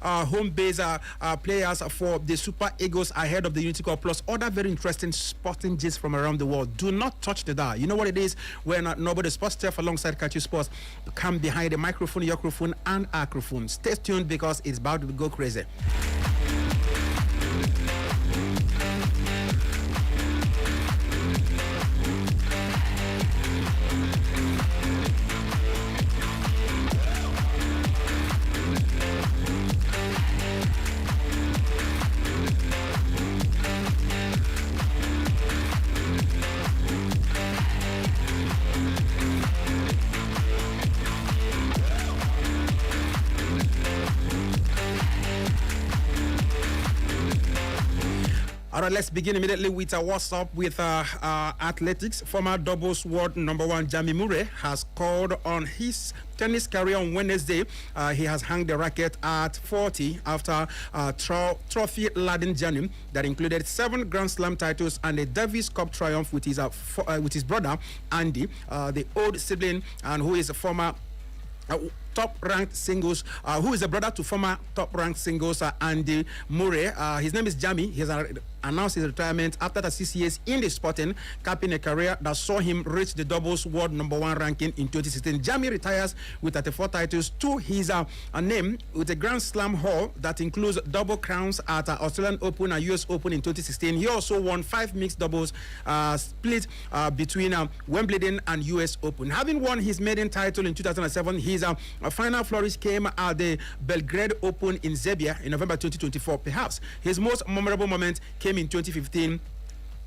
home base players for the Super Eagles ahead of the Unity Cup, plus other very interesting sporting gist from around the world. Do not touch the dial. You know what it is when nobody sports stuff alongside Catchy Sports come behind the microphone, microphone, and acrophone. Stay tuned because it's about to go crazy. All right, let's begin immediately with what's up with athletics. Former doubles world number one Jamie Murray has called on his tennis career on Wednesday. He has hung the racket at 40 after trophy-laden journey that included 7 Grand Slam titles and a Davis Cup triumph with his brother Andy, the old sibling, and who is a former top-ranked singles, who is a brother to former top-ranked singles Andy Murray. His name is Jamie. He has announced his retirement after the 6 years in the sporting, capping a career that saw him reach the doubles world number one ranking in 2016. Jamie retires with 34 titles to his name, with a Grand Slam haul that includes double crowns at Australian Open and US Open in 2016. He also won 5 mixed doubles split between Wimbledon and US Open. Having won his maiden title in 2007, his final flourish came at the Belgrade Open in Serbia in November 2024. Perhaps his most memorable moment came in 2015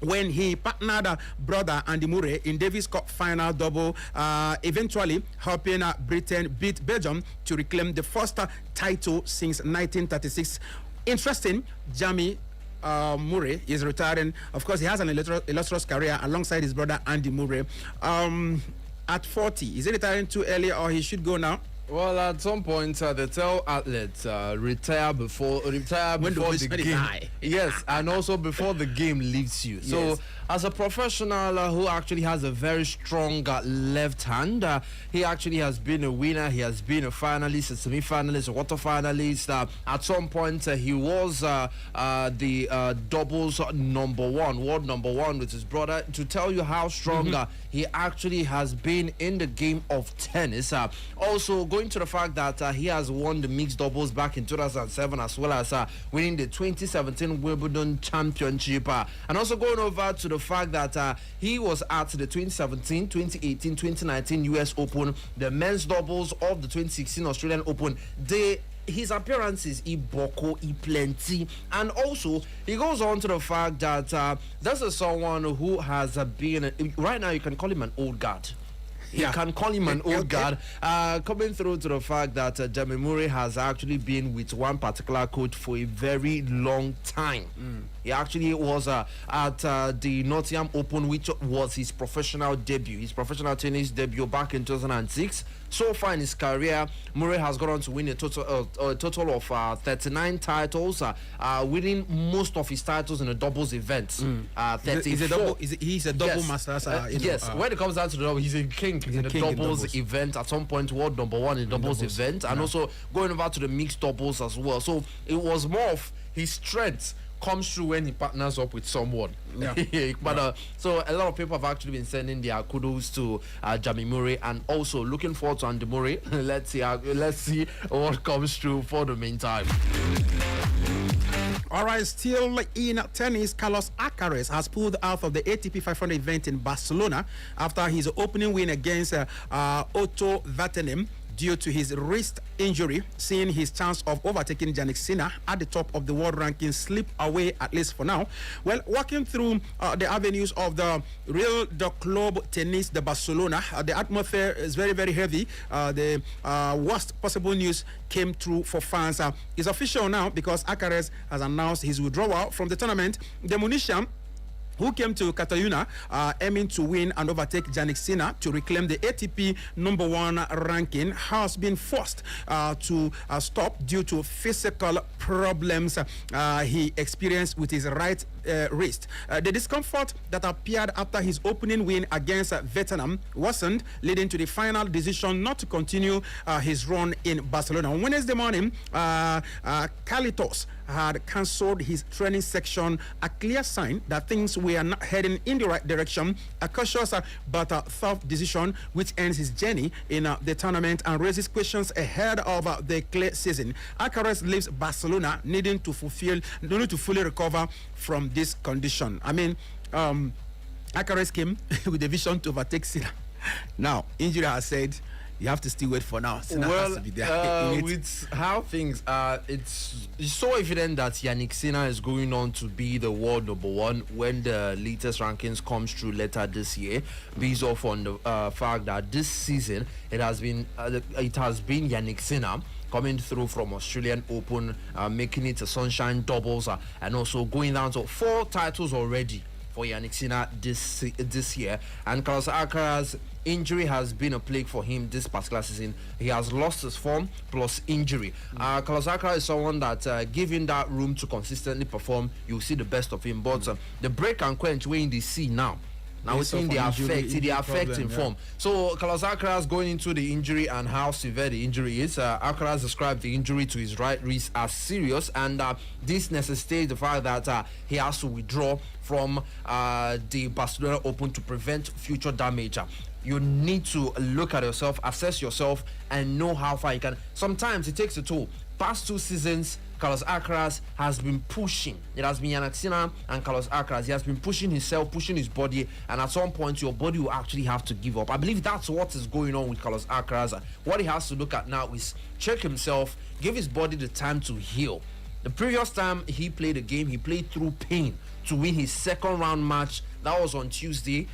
when he partnered brother Andy Murray in Davis Cup final double, eventually helping Britain beat Belgium to reclaim the first title since 1936. Interesting, Jamie Murray is retiring. Of course, he has an illustrious career alongside his brother Andy Murray. At 40, is he retiring too early, or he should go now? Well, at some point, they tell athletes retire before the game. Yes, and also before the game leaves you. So, yes. As a professional who actually has a very strong left hand, he actually has been a winner. He has been a finalist, a semi-finalist, a quarter-finalist. At some point, he was the doubles number one, world number one with his brother. To tell you how strong he actually has been in the game of tennis. Also, going to the fact that he has won the mixed doubles back in 2007, as well as winning the 2017 Wimbledon Championship, and also going over to the fact that he was at the 2017, 2018, 2019 US Open, the men's doubles of the 2016 Australian Open. His appearances, he boko, he plenty, and also he goes on to the fact that this is someone who has been, right now you can call him an old guard. You can call him an old guard. Coming through to the fact that Jamie Murray has actually been with one particular coach for a very long time. He actually was at the Nottingham Open, which was his professional debut, his professional tennis debut back in 2006. So far in his career, Murray has gone on to win a total of 39 titles, winning most of his titles in the doubles events. 34. He's a double master. Yes, when it comes down to the double, he's a king in the doubles event. At some point, world number one in doubles event, and also going over to the mixed doubles as well. So it was more of his strength comes through when he partners up with someone. But so a lot of people have actually been sending their kudos to Jamie Murray, and also looking forward to Andy Murray. Let's see what comes through for the meantime. All right, still in tennis, Carlos Alcaraz has pulled out of the ATP 500 event in Barcelona after his opening win against Otto Vartanen due to his wrist injury, seeing his chance of overtaking Jannik Sinner at the top of the world ranking slip away, at least for now. Well, walking through the avenues of the Real de Club Tennis de Barcelona, the atmosphere is very, very heavy. The worst possible news came through for fans. It's official now because Alcaraz has announced his withdrawal from the tournament. The Munician, who came to Catalunya aiming to win and overtake Jannik Sinner to reclaim the ATP #1 ranking, has been forced to stop due to physical problems he experienced with his right wrist. The discomfort that appeared after his opening win against Vietnam worsened, leading to the final decision not to continue his run in Barcelona. On Wednesday morning, Carlitos had cancelled his training section, a clear sign that things were not heading in the right direction. A cautious but tough decision which ends his journey in the tournament and raises questions ahead of the clay season. ALCARAZ leaves Barcelona needing to fully recover from this condition. I mean, ALCARAZ came with a vision to overtake Sina. Now, injury has said you have to still wait for now. Sina has to be there. With how things are, it's so evident that Yannick Sinner is going on to be the world #1 when the latest rankings comes through later this year, based off on the fact that this season it has been Yannick Sinner coming through from Australian Open, making it a sunshine doubles, and also going down to 4 titles already for Yannick Sinner this year. And Carlos Alcaraz's injury has been a plague for him this particular season. He has lost his form plus injury. Carlos Alcaraz is someone that, given that room to consistently perform, you'll see the best of him. But the break and quench way in the sea now we're seeing the effect in form. So Carlos Alcaraz going into the injury and how severe the injury is. Alcaraz described the injury to his right wrist as serious, and this necessitates the fact that he has to withdraw from the Barcelona Open to prevent future damage. You need to look at yourself, assess yourself, and know how far you can. Sometimes it takes a toll. Past 2 seasons, Carlos Alcaraz has been pushing. It has been Yannick Sinner and Carlos Alcaraz. He has been pushing himself, pushing his body, and at some point your body will actually have to give up. I believe that's what is going on with Carlos Alcaraz. What he has to look at now is check himself, give his body the time to heal. The previous time he played a game, he played through pain to win his second round match. That was on Tuesday,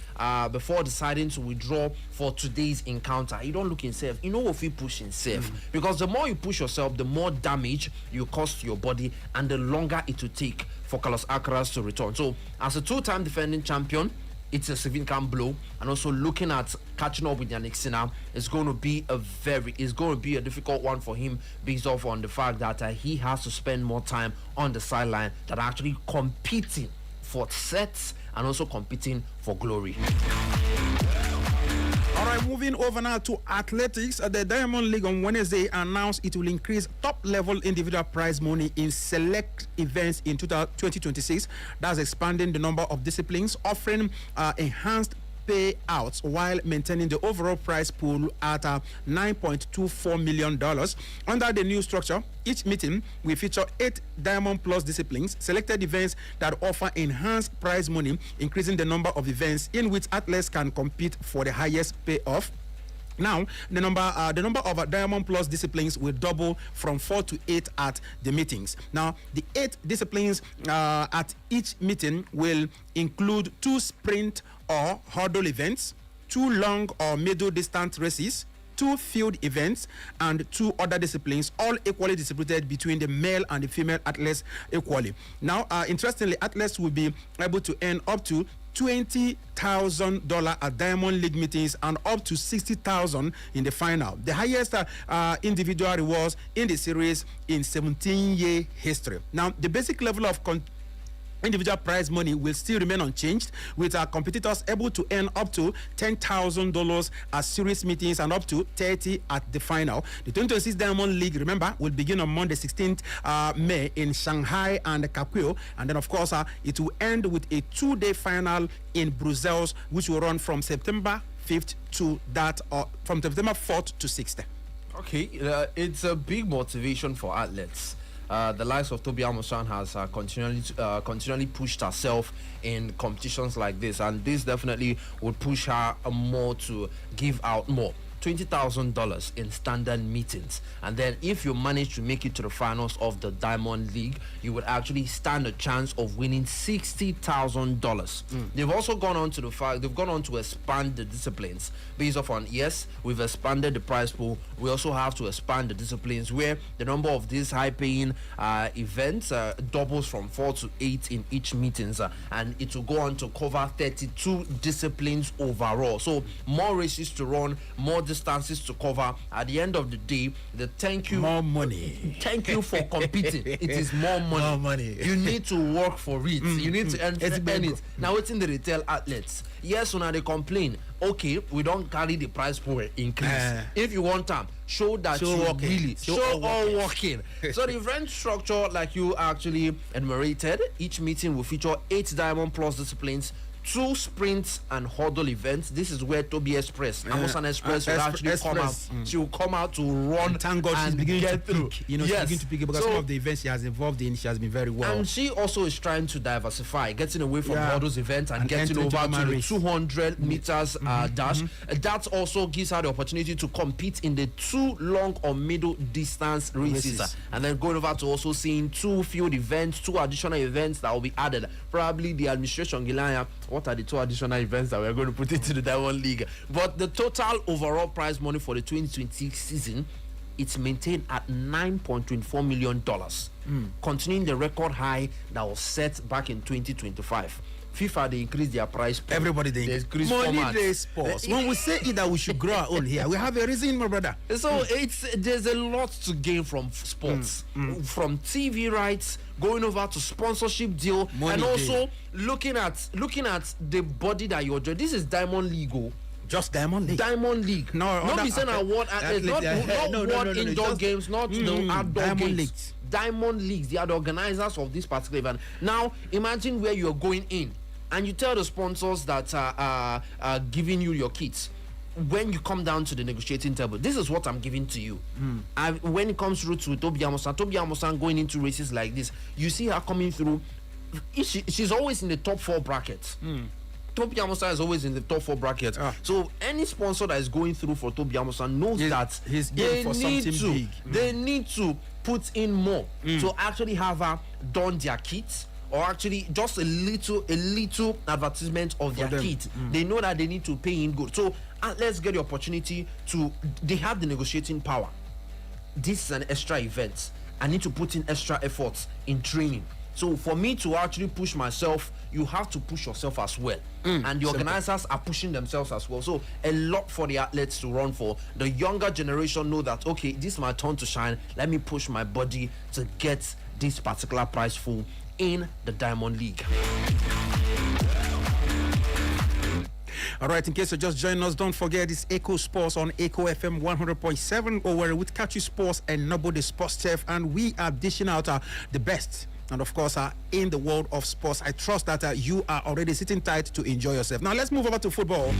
before deciding to withdraw for today's encounter. You don't look himself. You know if you push himself. Because the more you push yourself, the more damage you cause to your body, and the longer it will take for Carlos Alcaraz to return. So, as a 2-time defending champion, it's a significant blow. And also looking at catching up with Yannick Sinner is going to be a difficult one for him, based off on the fact that he has to spend more time on the sideline than actually competing for sets and also competing for glory. All right, moving over now to athletics. The Diamond League on Wednesday announced it will increase top-level individual prize money in select events in 2026. That's expanding the number of disciplines, offering enhanced payouts while maintaining the overall prize pool at $9.24 million. Under the new structure, each meeting will feature 8 Diamond Plus disciplines, selected events that offer enhanced prize money, increasing the number of events in which athletes can compete for the highest payoff. Now, the number of Diamond Plus disciplines will double from 4 to 8 at the meetings. Now, the 8 disciplines at each meeting will include 2 sprint or hurdle events, 2 long or middle distance races, 2 field events, and 2 other disciplines, all equally distributed between the male and the female athletes equally. Now, interestingly, athletes will be able to earn up to $20,000 at Diamond League meetings and up to $60,000 in the final. The highest individual rewards in the series in 17-year history. Now, the basic level of individual prize money will still remain unchanged, with our competitors able to earn up to $10,000 at series meetings and up to $30,000 at the final. The 2026 Diamond League, remember, will begin on Monday 16th May in Shanghai and Caprio, and then of course it will end with a 2-day final in Brussels, which will run from September 5th to from September 4th to 6th. Okay, it's a big motivation for athletes. The likes of Toby Amosan has continually pushed herself in competitions like this, and this definitely would push her more to give out more. $20,000 in standard meetings, and then if you manage to make it to the finals of the Diamond League, you would actually stand a chance of winning $60,000. They've also gone on to expand the disciplines based off on, yes, we've expanded the prize pool, we also have to expand the disciplines where the number of these high-paying events doubles from 4 to 8 in each meetings, and it will go on to cover 32 disciplines overall. So more races to run, more distances to cover. At the end of the day, the thank you, more money. Thank you for competing. It is more money. More money. You need to work for it. You need to earn it. Now, it's in the retail outlets. Yes, when they complain, okay, we don't carry the price for increase. If you want them, show that you really show all working. So the event structure, like you actually enumerated, each meeting will feature 8 Diamond Plus disciplines, 2 sprints and hurdle events. This is where Toby Express, Amosan Express will actually come out. She will come out to run. Thank God she's beginning to pick. You know, she's beginning to pick because some of the events she has involved in, she has been very well. And she also is trying to diversify, getting away from hurdles events and getting over to the 200 meters dash. That also gives her the opportunity to compete in the 2 long or middle distance races. And then going over to also seeing 2 field events, 2 additional events that will be added. Probably the administration, Gilaya, what are the 2 additional events that we're going to put into the Diamond League? But the total overall prize money for the 2026 season, it's maintained at $9.24 million, continuing the record high that was set back in 2025. FIFA, they increased their price pool. Everybody they increase money they sports. When we say it that we should grow our own here, we have a reason, my brother. So there's a lot to gain from sports, from TV rights, going over to sponsorship deal, and also looking at the body that you're doing. This is Diamond League. Just Diamond League. Diamond League. No, not be saying award athletes, not world indoor games, not outdoor Diamond games. Leagues. Diamond Leagues. They are the organizers of this particular event. Now, imagine where you're going in, and you tell the sponsors that are giving you your kits. When you come down to the negotiating table, this is what I'm giving to you. When it comes through to Toby Amosan going into races like this, you see her coming through. She's always in the top 4 brackets. Toby Amosan is always in the top 4 brackets. So any sponsor that is going through for Toby Amosan knows that they need to put in more to actually have her done their kits, or actually just a little advertisement of their kit. They know that they need to pay in good. So let's get the opportunity to, they have the negotiating power. This is an extra event. I need to put in extra efforts in training. So for me to actually push myself, you have to push yourself as well. And the organizers are pushing themselves as well. So a lot for the athletes to run for. The younger generation know that, okay, this is my turn to shine. Let me push my body to get this particular prize pool in the Diamond League. All right, in case you just joined us, don't forget it's Echo Sports on Echo FM 100.7, or we're with Kachi Sports and Nobody Sports Chef, and we are dishing out the best. And of course, in the world of sports, I trust that you are already sitting tight to enjoy yourself. Now, let's move over to football.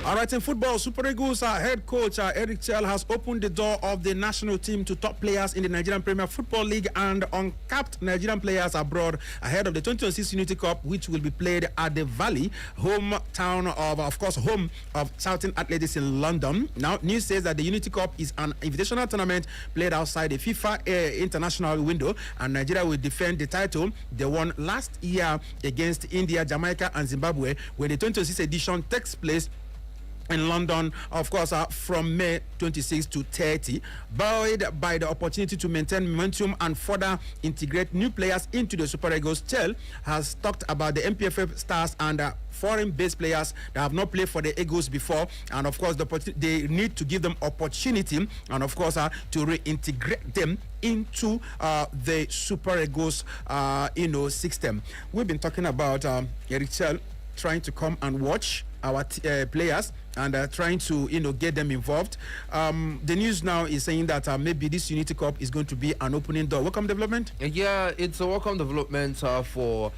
All right, in football, Super Eagles head coach Eric Chelle has opened the door of the national team to top players in the Nigerian Premier Football League and uncapped Nigerian players abroad ahead of the 2026 Unity Cup, which will be played at the Valley, home of Charlton Athletics in London. Now, news says that the Unity Cup is an invitational tournament played outside the FIFA international window, and Nigeria will defend the title they won last year against India, Jamaica, and Zimbabwe, when the 2026 edition takes place in London, of course, from May 26 to 30, buoyed by the opportunity to maintain momentum and further integrate new players into the Super Eagles. Chelle has talked about the MPFF stars and foreign-based players that have not played for the Eagles before, and of course, they need to give them opportunity, and of course, to reintegrate them into the Super Eagles, system. We've been talking about Eric Chelle trying to come and watch our players and trying to get them involved. The news now is saying that maybe this Unity Cup is going to be an opening door. Welcome development. Yeah, it's a welcome development for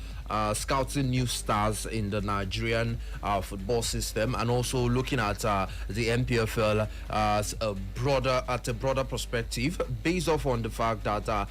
scouting new stars in the Nigerian football system, and also looking at the MPFL as a broader perspective, based off on the fact that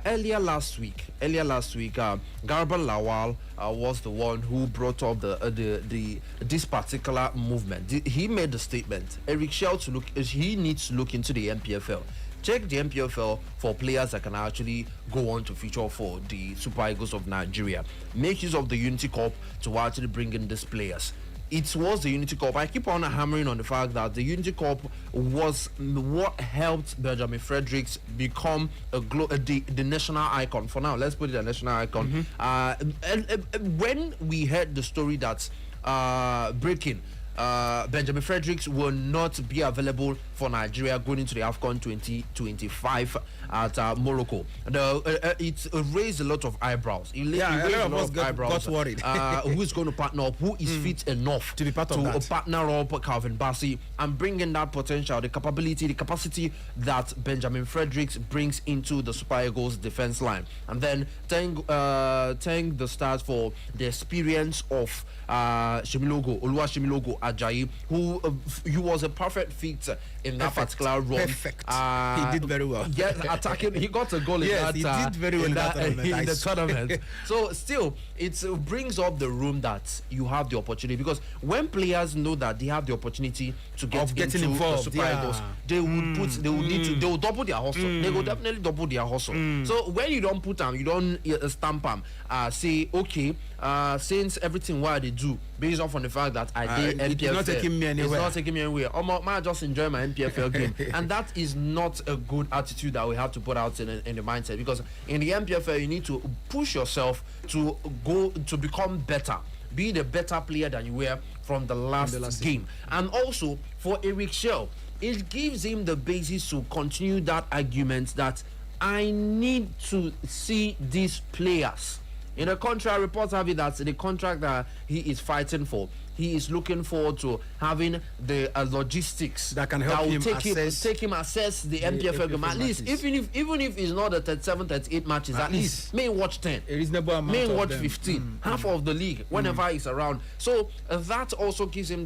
earlier last week, Garba Lawal was the one who brought up this particular movement. He made the statement, Eric Chelle he needs to look into the MPFL. Check the MPFL for players that can actually go on to feature for the Super Eagles of Nigeria. Make use of the Unity Cup to actually bring in these players. It was the Unity Cup. I keep on hammering on the fact that the Unity Cup was what helped Benjamin Fredericks become the national icon. For now, let's put it a national icon. And when we heard the story that's breaking, Benjamin Fredericks will not be available for Nigeria going into the AFCON 2025 at Morocco. It raised a lot of eyebrows. A lot of us got worried. Who's going to partner up? Who is fit enough to be part of that? Partner up Calvin Bassey and bring in that potential, the capacity that Benjamin Fredericks brings into the Super Eagles defense line. And then thank the Stars for the experience of Oluwashimilogo Ajayi, who was a perfect fit in that particular run. Perfect. He did very well. Yes, attacking. He got a goal in that. He did very well in the tournament. So still, it brings up the room that you have the opportunity, because when players know that they have the opportunity to get into involved, the Super Eagles, they will double their hustle. They will definitely double their hustle. So when you don't put them, you don't stamp them, say okay, since everything what they do based off on the fact that I did MPFL, it's not taking me anywhere. It's not taking me anywhere. I just enjoy my MPFL game, and that is not a good attitude that we have to put out in the mindset, because in the MPFL you need to push yourself to go to become better, be the better player than you were from the last game. And also for Eric Shell, it gives him the basis to continue that argument that I need to see these players. In the contract, reports have it that the contract that he is fighting for, he is looking forward to having the logistics that can help him assess the MPFL game. At least, even if it's not the 37, 38 matches, at least may watch 10. A reasonable amount. May watch 15, half of the league whenever he's around. So that also gives him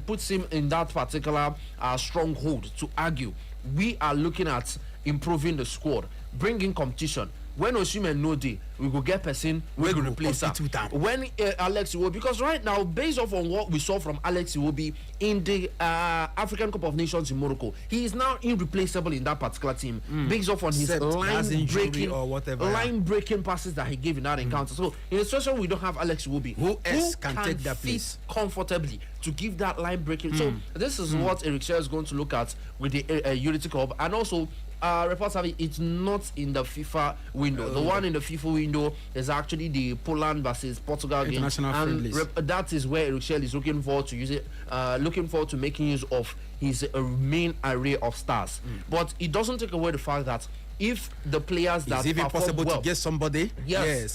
puts him in that particular stronghold to argue. We are looking at improving the squad, bringing competition. When Osimhen no day, we go get person we go replace her. When Alex Iwobi, because right now, based off on what we saw from Alex Iwobi in the African Cup of Nations in Morocco, he is now irreplaceable in that particular team, based off on his line breaking passes that he gave in that encounter. So in a situation we don't have Alex Iwobi, who else can take that place comfortably to give that line breaking. So this is what Eric Shell is going to look at with the Unity Cup. And also reports have it's not in the FIFA window. The one in the FIFA window is actually the Poland versus Portugal game, and that is where Eric Shell is looking forward to use it, looking forward to making use of his main array of stars. But it doesn't take away the fact that if the players that it's even possible well, to get somebody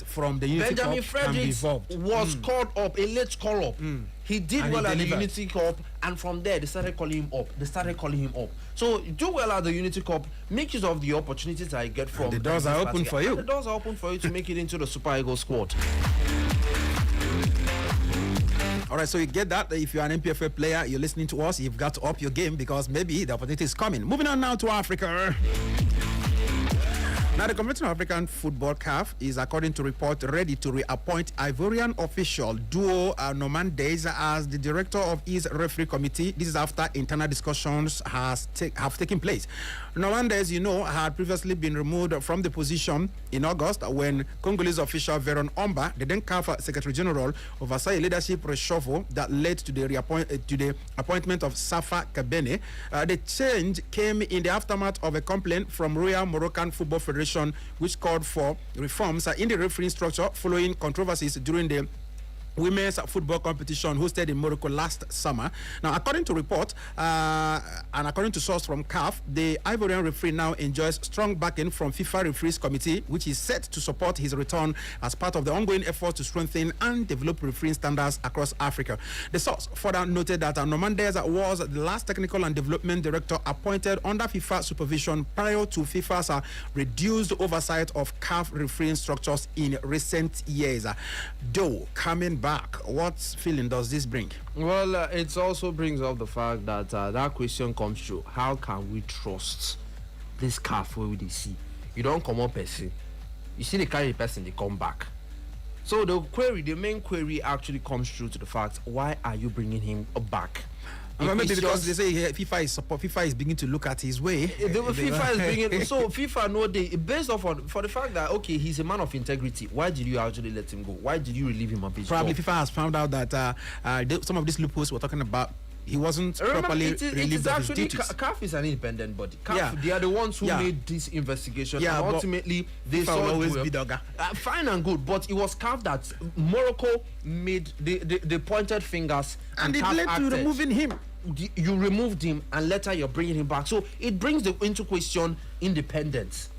from the Unity Benjamin Cup can be involved. Was called up, a late call up. He did and well at the Unity Cup, and from there they started calling him up. So do well at the Unity Cup, make use of the opportunities that I get from. And the doors are open for you. The doors are open for you to make it into the Super Eagles squad. All right, so you get that. If you're an MPFA player, you're listening to us, you've got to up your game, because maybe the opportunity is coming. Moving on now to Africa. Now, the Confederation of African Football CAF is, according to report, ready to reappoint Ivorian official DUOE Normandes as the director of his referee committee. This is after internal discussions have taken place. Normandes, had previously been removed from the position in August when Congolese official Veron Omba, the then CAF Secretary General, oversaw a leadership reshuffle that led to the appointment of Safa Kabene. The change came in the aftermath of a complaint from Royal Moroccan Football Federation, which called for reforms in the refereeing structure following controversies during the women's football competition hosted in Morocco last summer. Now, according to report and according to source from CAF, the Ivorian referee now enjoys strong backing from FIFA Referees Committee, which is set to support his return as part of the ongoing effort to strengthen and develop refereeing standards across Africa. The source further noted that Normandes was the last technical and development director appointed under FIFA supervision prior to FIFA's reduced oversight of CAF refereeing structures in recent years. Though coming back, what feeling does this bring? Well, it also brings up the fact that that question comes true. How can we trust this CAF where we see? You don't come up person. You see the carry person, they come back. So the main query actually comes true to the fact, why are you bringing him back? Maybe because they say FIFA is beginning to look at his way. FIFA is bringing, so FIFA know they based off on for the fact that okay, he's a man of integrity. Why did you actually let him go? Why did you relieve him of his Probably job? FIFA has found out that some of these loopholes we're talking about he wasn't properly relieved of his duties. CAF is an independent body. CAF, they are the ones who made this investigation. Yeah, and ultimately they saw will always be fine and good, but it was CAF that Morocco made the pointed fingers, and it led to removing him. You removed him, and later you're bringing him back. So it brings into question independence.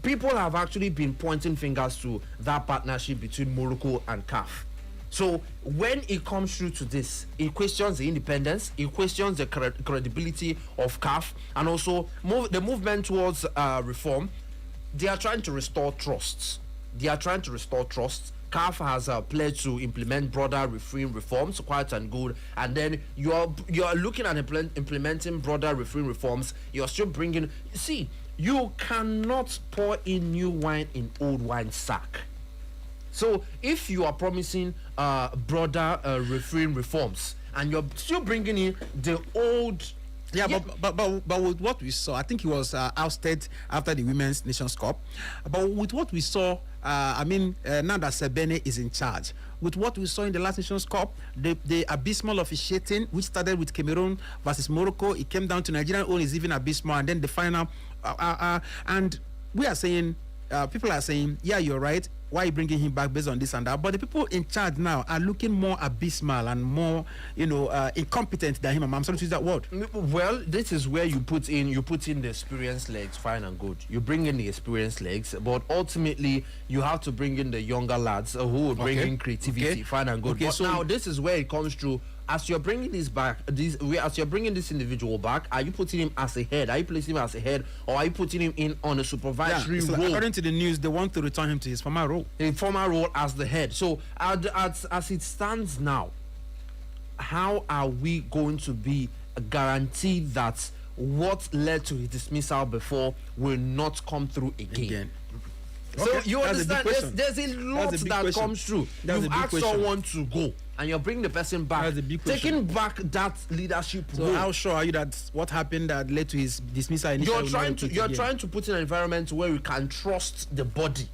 People have actually been pointing fingers to that partnership between Morocco and CAF. So when it comes through to this, it questions the independence, it questions the credibility of CAF, and also the movement towards reform. They are trying to restore trusts. CAF has pledged to implement broader refereeing reforms, quite and good. And then you are looking at implementing broader refereeing reforms. You're still bringing. See, you cannot pour in new wine in old wine sack. So if you are promising broader refereeing reforms and you're still bringing in the old. Yeah, but with what we saw, I think he was ousted after the Women's Nations Cup. But with what we saw, now that SUSPEN is in charge, with what we saw in the last Nations Cup, the abysmal officiating, which started with Cameroon versus Morocco, it came down to Nigerian own is even abysmal, and then the final. And we are saying, people are saying, yeah, you're right. Why are you bringing him back based on this and that? But the people in charge now are looking more abysmal and more, incompetent than him. I'm sorry to use that word. Well, this is where you put in the experienced legs, fine and good. You bring in the experienced legs, but ultimately you have to bring in the younger lads who will bring in creativity, fine and good. But so now this is where it comes through. As you're bringing this back, as you're bringing this individual back, are you putting him as a head? Are you placing him as a head, or are you putting him in on a supervisory role? According to the news, they want to return him to his former role. His former role as the head. So, as it stands now, how are we going to be guaranteed that what led to his dismissal before will not come through again? So you understand, there's a lot that comes through. You've asked someone to go, and you're bringing the person back, taking back that leadership role. How sure are you that what happened that led to his dismissal? You're trying to put in an environment where we can trust the body,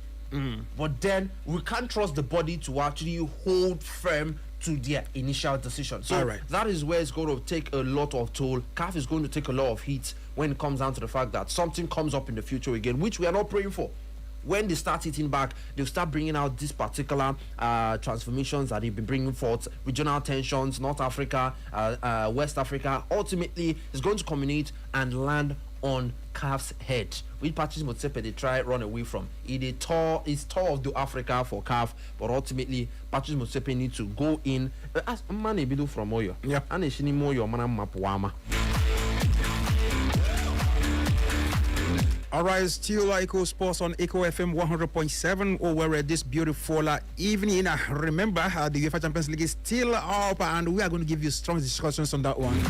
but then we can't trust the body to actually hold firm to their initial decision. So that is where it's going to take a lot of toll. CAF is going to take a lot of heat when it comes down to the fact that something comes up in the future again, which we are not praying for. When they start hitting back, they'll start bringing out these particular transformations that they've been bringing forth, regional tensions, North Africa, West Africa. Ultimately, it's going to culminate and land on CAF's head, which Patrice Motsepe they try run away from. It's tour of the Africa for CAF, but ultimately Patrice Motsepe needs to go in. As money bidu from Oyo, and it's Moyo manam mapwama. All right, still Echo Sports on Echo FM 100.7 over this beautiful evening. Remember, the UEFA Champions League is still up, and we are going to give you strong discussions on that one.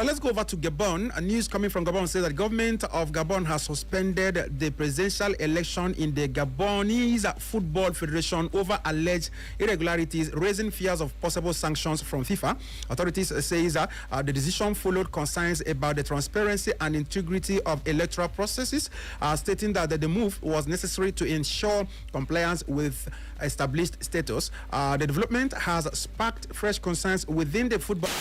Let's go over to Gabon. News coming from Gabon says that the government of Gabon has suspended the presidential election in the Gabonese Football Federation over alleged irregularities, raising fears of possible sanctions from FIFA. Authorities say the decision followed concerns about the transparency and integrity of electoral processes, stating that the move was necessary to ensure compliance with established status. The development has sparked fresh concerns within the football.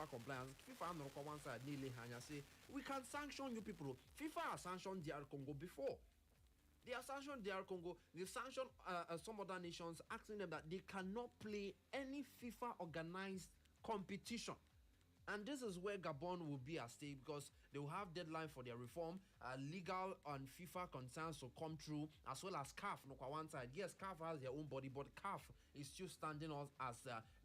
FIFA compliance. FIFA on one side, nearly hanya say we can sanction you people. FIFA has sanctioned DR Congo before. They have sanctioned DR Congo. They've sanctioned some other nations, asking them that they cannot play any FIFA organized competition. And this is where Gabon will be at stake, because they will have deadline for their reform, legal and FIFA concerns to come through, as well as CAF. No, one side, yes, CAF has their own body, but CAF is still standing as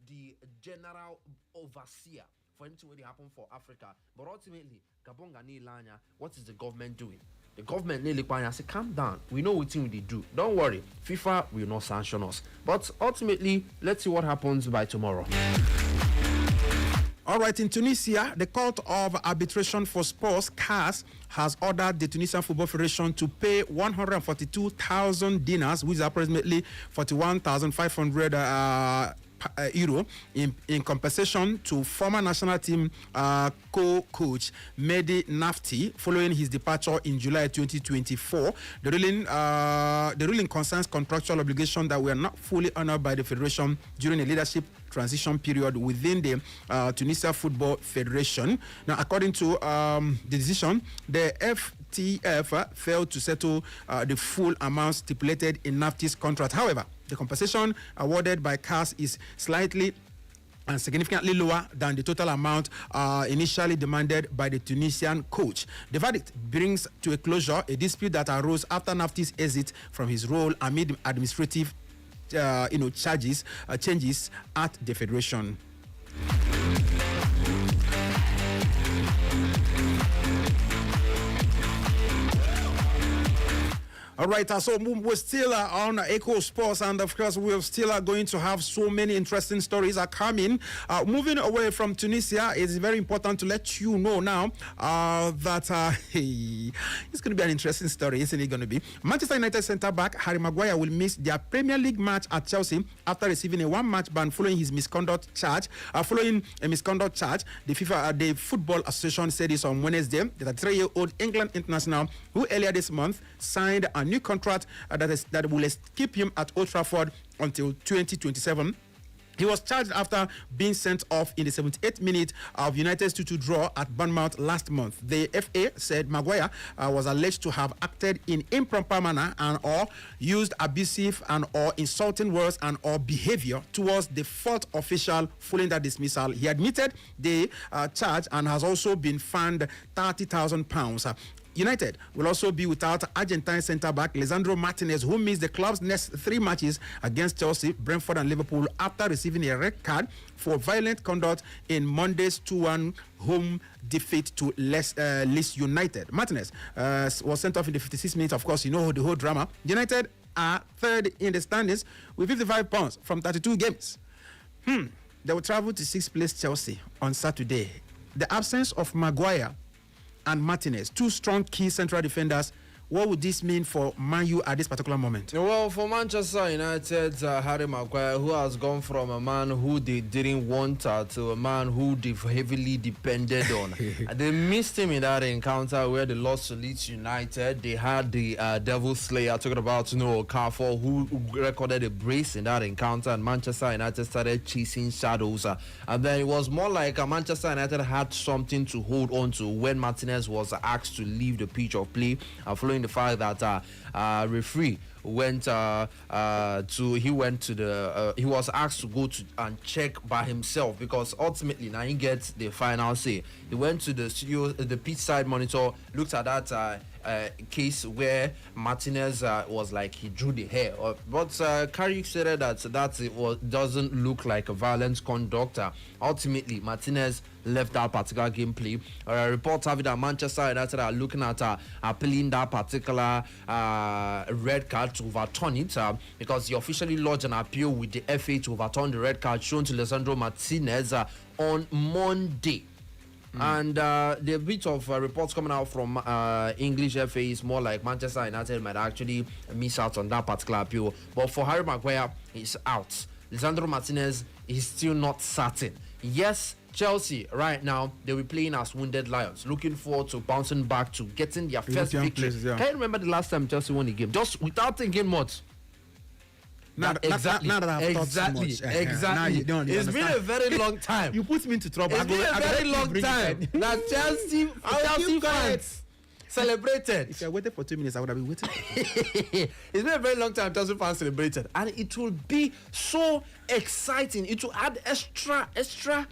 the general overseer for anything that happen for Africa. But ultimately, Gabon Gani Lanya, what is the government doing? The government nearly say, calm down. We know what thing they do. Don't worry. FIFA will not sanction us. But ultimately, let's see what happens by tomorrow. All right, in Tunisia, the Court of Arbitration for Sports, CAS, has ordered the Tunisian Football Federation to pay 142,000 dinars, which is approximately 41,500 euro, in compensation to former national team co-coach Mehdi Nafti following his departure in July 2024. The ruling concerns contractual obligations that were not fully honored by the federation during a leadership transition period within the Tunisia Football Federation. Now, according to the decision, the FTF failed to settle the full amount stipulated in Nafti's contract. However, the compensation awarded by CAS is slightly and significantly lower than the total amount initially demanded by the Tunisian coach. The verdict brings to a closure a dispute that arose after Nafti's exit from his role amid administrative changes at the federation. All right, so we're still on Echo Sports, and of course, we're still going to have so many interesting stories are coming. Moving away from Tunisia, it's very important to let you know now that it's going to be an interesting story, isn't it going to be? Manchester United centre-back Harry Maguire will miss their Premier League match at Chelsea after receiving a one-match ban following his misconduct charge. Following a misconduct charge, the Football Association said this on Wednesday. The 33-year-old England international, who earlier this month signed a new contract that will keep him at Old Trafford until 2027. He was charged after being sent off in the 78th minute of United's 2-2 draw at Bournemouth last month. The FA said Maguire was alleged to have acted in improper manner and or used abusive and or insulting words and or behavior towards the fourth official following that dismissal. He admitted the charge and has also been fined £30,000. United will also be without Argentine centre-back Lisandro Martinez, who missed the club's next 3 matches against Chelsea, Brentford and Liverpool after receiving a red card for violent conduct in Monday's 2-1 home defeat to Leeds United. Martinez was sent off in the 56th minute. Of course, you know the whole drama. United are third in the standings with 55 points from 32 games. They will travel to 6th place Chelsea on Saturday. The absence of Maguire and Martinez, two strong key central defenders, what would this mean for Man U at this particular moment? Well, for Manchester United, Harry Maguire, who has gone from a man who they didn't want to a man who they heavily depended on. They missed him in that encounter where they lost to Leeds United. They had the Devil Slayer, talking about Okafor, who recorded a brace in that encounter, and Manchester United started chasing shadows. And then it was more like Manchester United had something to hold on to when Martinez was asked to leave the pitch of play, following the fact that referee went he was asked to go to and check by himself, because ultimately now he gets the final say. He went to the studio, the pitch side monitor, looked at that case where Martinez was like he drew the hair, but Carrick said that it doesn't look like a violent conduct. Ultimately, Martinez left that particular gameplay. Reports have it that Manchester United are looking at appealing that particular red card to overturn it, because he officially lodged an appeal with the FA to overturn the red card shown to Lisandro Martinez on Monday. And the bit of reports coming out from English FA is more like Manchester United might actually miss out on that particular appeal. But for Harry Maguire, he's out. Lisandro Martinez is still not certain. Yes, Chelsea right now, they'll be playing as wounded lions, looking forward to bouncing back to getting their first victory. Places, yeah. Can you remember the last time Chelsea won a game? Just without thinking much. Exactly. Now that I've talked so much. Exactly. Now you don't it's been a very long time. You put me into trouble. It's been a very long time that Chelsea fans celebrated. If you waited for 2 minutes, I would have been waiting. It's been a very long time Chelsea fans celebrated, and it will be so exciting. It will add extra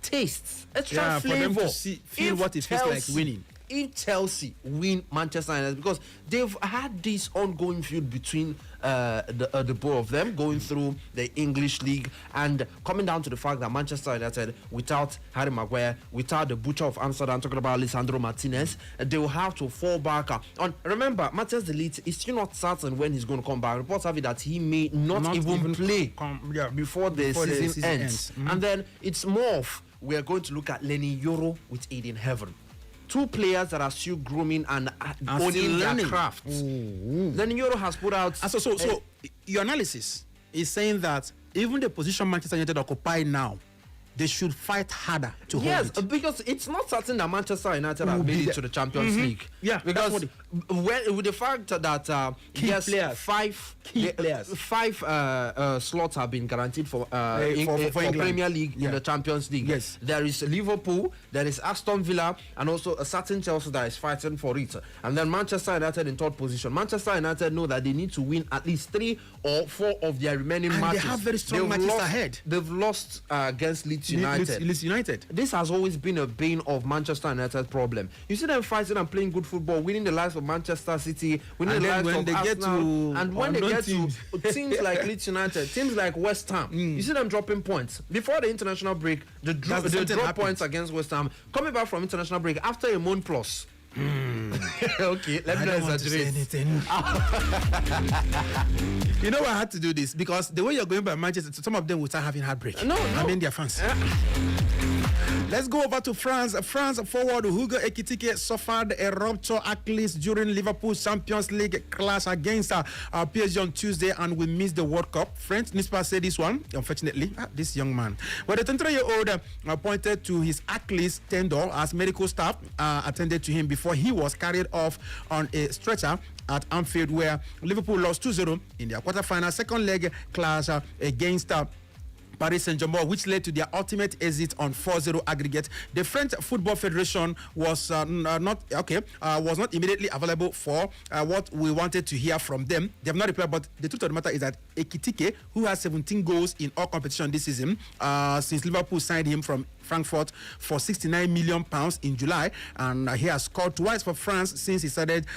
tastes, extra flavor for them to feel what it feels like winning. If Chelsea win Manchester United, because they've had this ongoing feud between the both of them, going through the English league and coming down to the fact that Manchester United, without Harry Maguire, without the butcher of Amsterdam, talking about Lisandro Martinez, they will have to fall back on. Remember, Matthias De Ligt is still not certain when he's going to come back. Reports have it that he may not even play before the season ends. Mm-hmm. And then it's more of, we are going to look at Lenny Yoro with Aiden Heaven. Two players that are still grooming and owning their craft. Then Euro has put out. So your analysis is saying that even the position Manchester United occupy now, they should fight harder to hold it. Yes, because it's not certain that Manchester United have made it to the Champions League. Yeah, because with the fact that five slots have been guaranteed for Premier League in the Champions League. Yes, there is Liverpool, there is Aston Villa, and also a certain Chelsea that is fighting for it. And then Manchester United in third position. Manchester United know that they need to win at least 3 or 4 of their remaining matches. They have very strong matches ahead. They've lost against Leeds United. This has always been a bane of Manchester United's problem. You see them fighting and playing good football, winning the lives of Manchester City, winning the lives of Arsenal, and when they get to teams like Leeds United, teams like West Ham, you see them dropping points. Before the international break, they drop points against West Ham. Coming back from international break after a month plus. Okay, let me not exaggerate anything. You know why I had to do this? Because the way you're going by Manchester, some of them will start having heartbreak. No. I mean, their fans. Let's go over to France. France forward Hugo Ekitike suffered a rupture Achilles during Liverpool's Champions League clash against PSG on Tuesday and will miss the World Cup. French newspaper said this one, unfortunately. This young man. But the 23-year-old pointed to his Achilles tendon as medical staff attended to him before he was carried off on a stretcher at Anfield, where Liverpool lost 2-0 in their quarterfinal second leg clash against Paris Saint-Germain, which led to their ultimate exit on 4-0 aggregate. The French Football Federation was not immediately available for what we wanted to hear from them. They have not replied, but the truth of the matter is that Ekitike, who has 17 goals in all competitions this season, since Liverpool signed him from Frankfurt for £69 million in July, and he has scored twice for France since he started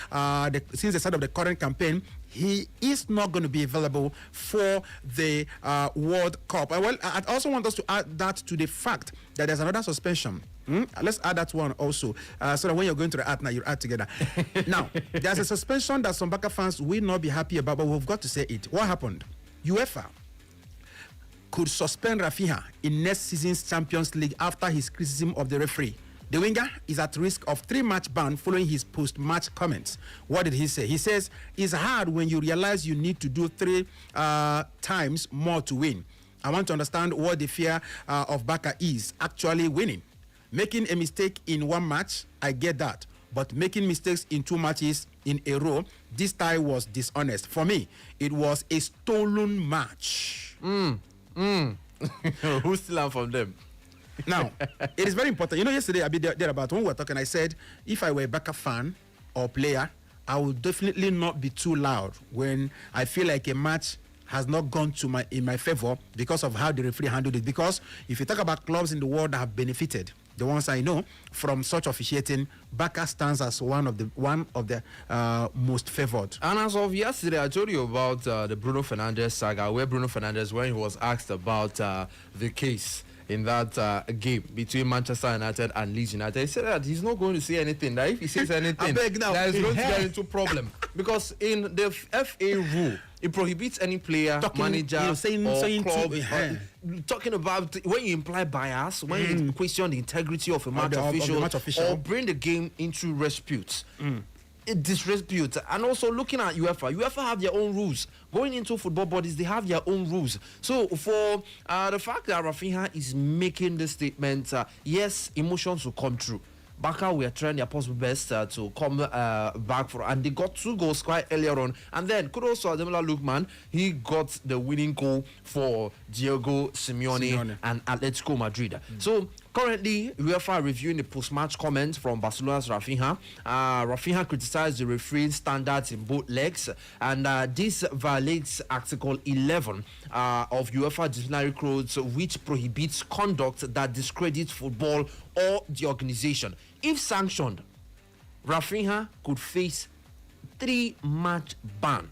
since the start of the current campaign. He is not going to be available for the World Cup. Well, I also want us to add that to the fact that there's another suspension. Let's add that one also, so that when you're going to the art now, you add together. Now, there's a suspension that some Barca fans will not be happy about, but we've got to say it. What happened? UEFA could suspend RAPHINHA in next season's Champions League after his criticism of the referee. The winger is at risk of 3-match ban following his post-match comments. What did he say? He says, it's hard when you realize you need to do 3 times more to win. I want to understand what the fear of Barca is actually winning. Making a mistake in 1 match, I get that. But making mistakes in 2 matches in a row, this tie was dishonest. For me, it was a stolen match. Who still from them? Now, it is very important. You know, yesterday, I there about when we were talking, I said, if I were a Barca fan or player, I would definitely not be too loud when I feel like a match has not gone in my favor because of how the referee handled it. Because if you talk about clubs in the world that have benefited, the ones I know from such officiating, Barca stands as one of the most favored. And as of yesterday, I told you about the Bruno Fernandes saga, where Bruno Fernandes, when he was asked about the case in that game between Manchester United and Leeds United, he said that he's not going to say anything. That if he says anything, that is going to get into problem. Because in the FA rule, it prohibits any player, manager, or club talking about when you imply bias, when you question the integrity of a match official, or bring the game into disputes. Disrepute. And also looking at UEFA have their own rules. Going into football bodies, they have their own rules. So for the fact that RAPHINHA is making this statement, yes, emotions will come true. Barca were trying their possible best to come back for, and they got 2 goals quite earlier on. And then kudos to Ademola Lookman, he got the winning goal for Diego Simeone and Atletico Madrid. So currently, UEFA reviewing the post-match comments from Barcelona's Raphinha. Raphinha criticized the refereeing standards in both legs, and this violates Article 11 of UEFA disciplinary codes, which prohibits conduct that discredits football or the organization. If sanctioned, Raphinha could face 3-match ban,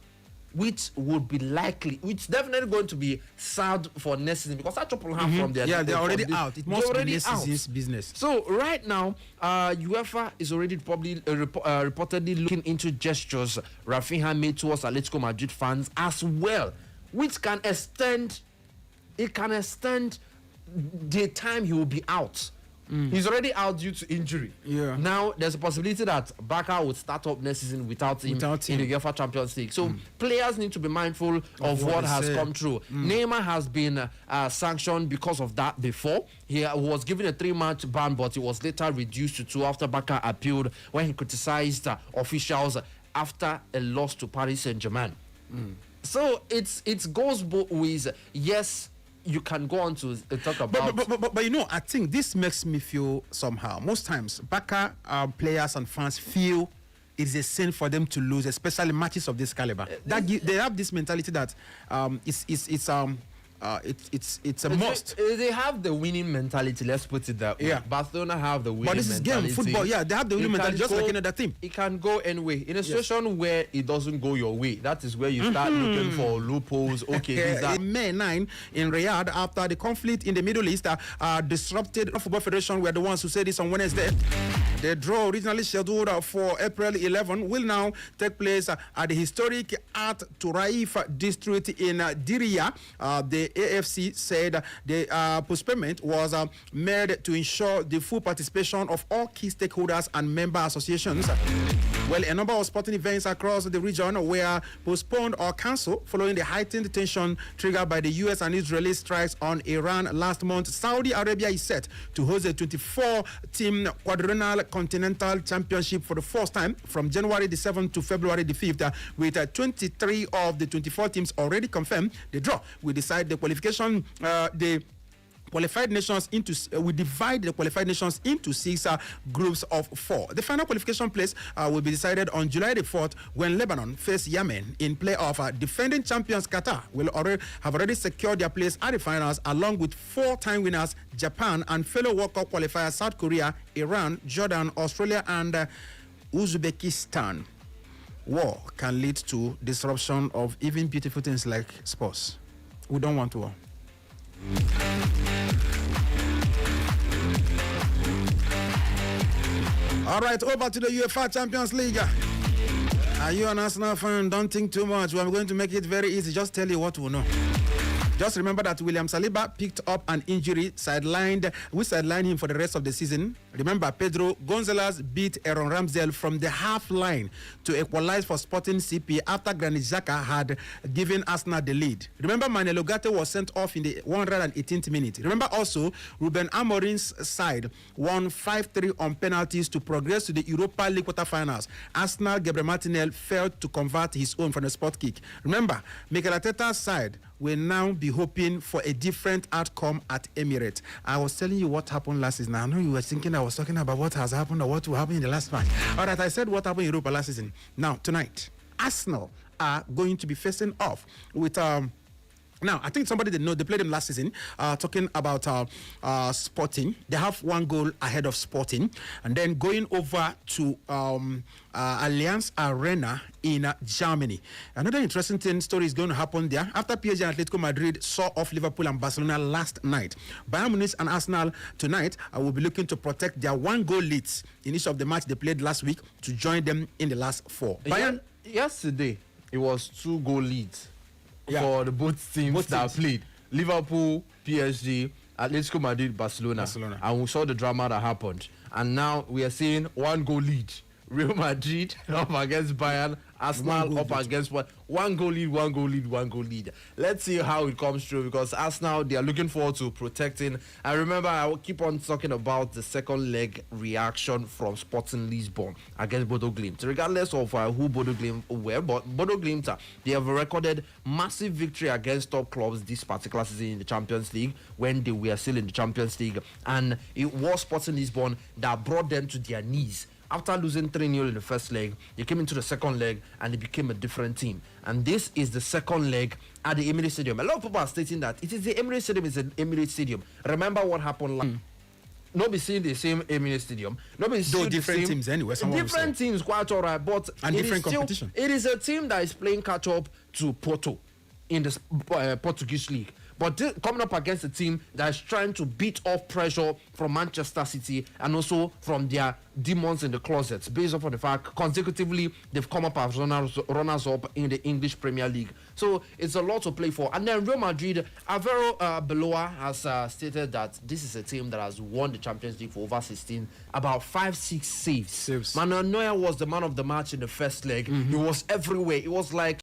which would be likely, which definitely going to be served for next season, because that trouble have from their they're already out. It must be next season's business. So right now, UEFA is already probably reportedly looking into gestures Raphinha made towards Atletico Madrid fans as well, which can extend. It can extend the time he will be out. He's already out due to injury. Yeah. Now there's a possibility that Barca would start up next season without him in the UEFA Champions League. So players need to be mindful of what has come true. Neymar has been sanctioned because of that before. He was given a 3-match ban, but it was later reduced to 2 after Barca appealed when he criticized officials after a loss to Paris Saint-Germain. So it goes both ways. Yes, you can go on to talk about... But you know, I think this makes me feel somehow. Most times, Barca players and fans feel it's a sin for them to lose, especially matches of this caliber. They have this mentality that it's a must. They have the winning mentality, let's put it that way. Yeah. Barcelona have the winning mentality. But this is game, football, yeah, they have the winning mentality just like another team. It can go anyway. In a situation where it doesn't go your way, that is where you start looking for loopholes. Okay, in May 9 in Riyadh, after the conflict in the Middle East disrupted the Football Federation, were the ones who said this on Wednesday. The draw, originally scheduled for April 11, will now take place at the historic At Turaif district in Diriyah. The AFC said the postponement was made to ensure the full participation of all key stakeholders and member associations. Well, a number of sporting events across the region were postponed or cancelled following the heightened tension triggered by the US and Israeli strikes on Iran last month. Saudi Arabia is set to host a 24-team quadrennial continental championship for the first time from January the 7th to February the 5th, with 23 of the 24 teams already confirmed. The draw will decide the qualification. Qualified nations into we divide the qualified nations into 6 groups of 4. The final qualification place will be decided on July the 4th when Lebanon face Yemen in playoff. Defending champions Qatar will have already secured their place at the finals, along with 4-time winners Japan and fellow World Cup qualifiers South Korea, Iran, Jordan, Australia, and Uzbekistan. War can lead to disruption of even beautiful things like sports. We don't want war. All right, over to the UEFA Champions League. Are you an Arsenal fan? Don't think too much. We're going to make it very easy. Just tell you what we know. Just remember that William Saliba picked up an injury, we sidelined him for the rest of the season. Remember, Pedro Gonzalez beat Aaron Ramsdale from the half line to equalize for Sporting CP after Granit Xhaka had given Arsenal the lead. Remember, Manuel Ugarte was sent off in the 118th minute. Remember also, Ruben Amorim's side won 5-3 on penalties to progress to the Europa League quarterfinals. Arsenal, Gabriel Martinelli failed to convert his own from the spot kick. Remember, Mikel Arteta's side will now be hoping for a different outcome at Emirates. I was telling you what happened last season. I know you were thinking I was talking about what has happened or what will happen in the last match. All right, I said what happened in Europa last season. Now, tonight, Arsenal are going to be facing off with... Now, I think somebody didn't know, they played them last season, talking about Sporting. They have 1 goal ahead of Sporting. And then going over to Allianz Arena in Germany. Another interesting story is going to happen there. After PSG and Atletico Madrid saw off Liverpool and Barcelona last night, Bayern Munich and Arsenal tonight will be looking to protect their 1-goal leads in each of the match they played last week to join them in the last 4. Bayern, yesterday, it was 2-goal leads. For the both teams that played. Liverpool, PSG, Atletico Madrid, Barcelona. And we saw the drama that happened. And now we are seeing 1-goal lead Real Madrid up against Bayern, Arsenal up against one goal lead. Let's see how it comes through, because Arsenal, they are looking forward to protecting. I remember I will keep on talking about the second leg reaction from Sporting Lisbon against Bodo Glimt. Regardless of who Bodo Glimt were, but Bodo Glimt, they have recorded massive victory against top clubs this particular season in the Champions League when they were still in the Champions League, and it was Sporting Lisbon that brought them to their knees. After losing 3-0 in the first leg, they came into the second leg and they became a different team. And this is the second leg at the Emirates Stadium. A lot of people are stating that it is the Emirates Stadium, it's an Emirates Stadium. Remember what happened last? Not be seeing the same Emirates Stadium. Not be seeing different teams anyway. Different teams, quite alright, but and different competition. It is a team that is playing catch up to Porto in the Portuguese league. But coming up against a team that is trying to beat off pressure from Manchester City and also from their demons in the closets, based off of the fact consecutively they've come up as runners-up in the English Premier League. So it's a lot to play for. And then Real Madrid, Alvaro Beloa has stated that this is a team that has won the Champions League for over 16, about 5-6 saves. Manuel Neuer was the man of the match in the first leg. He was everywhere. It was like